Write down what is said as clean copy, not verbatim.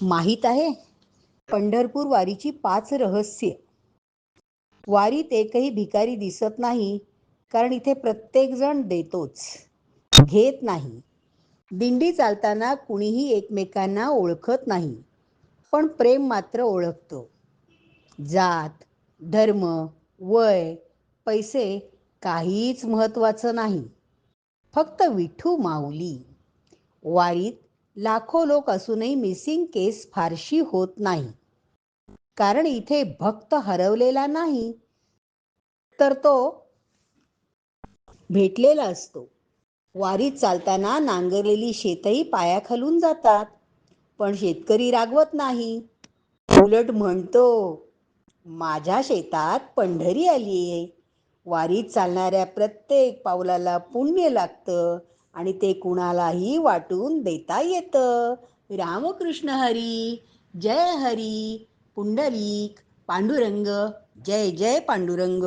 माहीत आहे पंढरपूर वारीची 5 रहस्य. वारीत एकही भिकारी दिसत नाही, कारण इथे प्रत्येक जण देतोच, घेत नाही. दिंडी चालताना कुणीही एकमेकांना ओळखत नाही, पण प्रेम मात्र ओळखतो. जात, धर्म, वय, पैसे काहीच महत्वाचं नाही. फक्त विठू माऊली. वारीत लाखो लोक असूनही मिसिंग केस फारशी होत नाही, कारण इथे भक्त हरवलेला नाही, तर तो भेटलेला असतो. वारीत चालताना नांगरलेली शेतही पायाखालून जातात, पण शेतकरी रागवत नाही. उलट म्हणतो, माझ्या शेतात पंढरी आलीये. वारीत चालणाऱ्या प्रत्येक पावलाला पुण्य लागतं आणि ते कुणालाही वाटून देता येतं. रामकृष्ण हरी, जय हरी, पुंडलिक पांडुरंग, जय जय पांडुरंग.